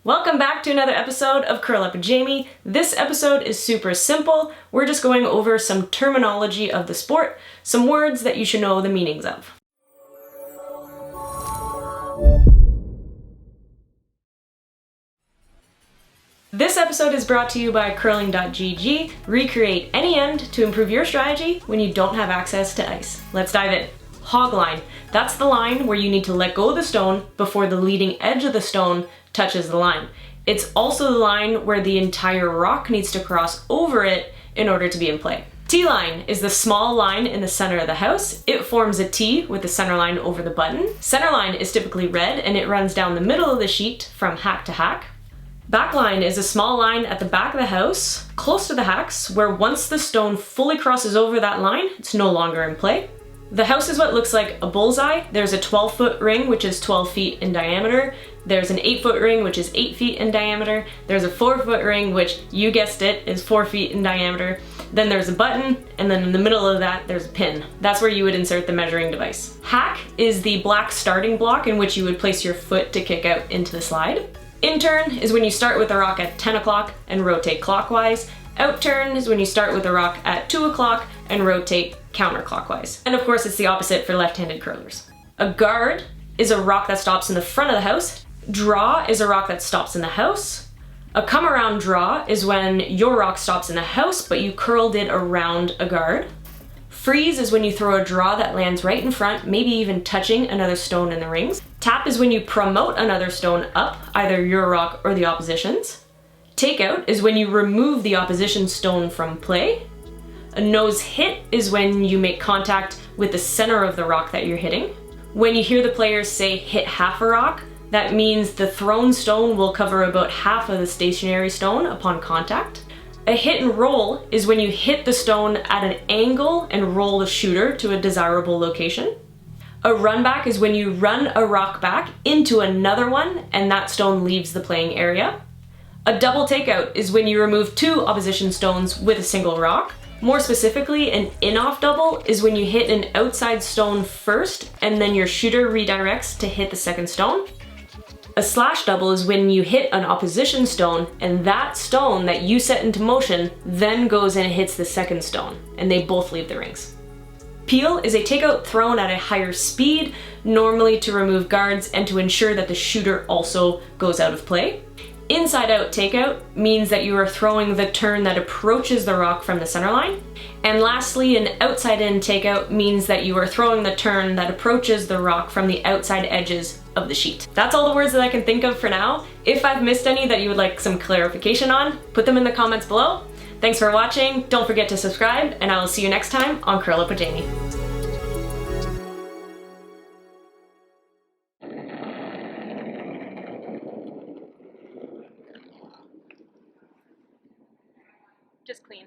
Welcome back to another episode of Curl Up with Jamie. This episode is super simple. We're just going over some terminology of the sport, some words that you should know the meanings of. This episode is brought to you by curling.gg. Recreate any end to improve your strategy when you don't have access to ice. Let's dive in. Hog line. That's the line where you need to let go of the stone before the leading edge of the stone touches the line. It's also the line where the entire rock needs to cross over it in order to be in play. T-line is the small line in the center of the house. It forms a T with the center line over the button. Center line is typically red and it runs down the middle of the sheet from hack to hack. Backline is a small line at the back of the house, close to the hacks, where once the stone fully crosses over that line, it's no longer in play. The house is what looks like a bullseye. There's a 12-foot ring, which is 12 feet in diameter. There's an 8-foot ring, which is 8 feet in diameter. There's a 4-foot ring, which, you guessed it, is 4 feet in diameter. Then there's a button, and then in the middle of that, there's a pin. That's where you would insert the measuring device. Hack is the black starting block in which you would place your foot to kick out into the slide. In-turn is when you start with a rock at 10 o'clock and rotate clockwise. Out-turn is when you start with a rock at 2 o'clock and rotate counterclockwise. And of course, it's the opposite for left-handed curlers. A guard is a rock that stops in the front of the house. Draw is a rock that stops in the house. A come-around draw is when your rock stops in the house, but you curled it around a guard. Freeze is when you throw a draw that lands right in front, maybe even touching another stone in the rings. Tap is when you promote another stone up, either your rock or the opposition's. Takeout is when you remove the opposition stone from play. A nose hit is when you make contact with the center of the rock that you're hitting. When you hear the players say hit half a rock, that means the thrown stone will cover about half of the stationary stone upon contact. A hit and roll is when you hit the stone at an angle and roll the shooter to a desirable location. A run back is when you run a rock back into another one and that stone leaves the playing area. A double takeout is when you remove 2 opposition stones with a single rock. More specifically, an in-off double is when you hit an outside stone first and then your shooter redirects to hit the second stone. A slash double is when you hit an opposition stone and that stone that you set into motion then goes and hits the second stone and they both leave the rings. Peel is a takeout thrown at a higher speed, normally to remove guards and to ensure that the shooter also goes out of play. Inside out takeout means that you are throwing the turn that approaches the rock from the center line. And lastly, an outside in takeout means that you are throwing the turn that approaches the rock from the outside edges of the sheet. That's all the words that I can think of for now. If I've missed any that you would like some clarification on, put them in the comments below. Thanks for watching, don't forget to subscribe, and I will see you next time on Curl Up with Jamie. Just clean.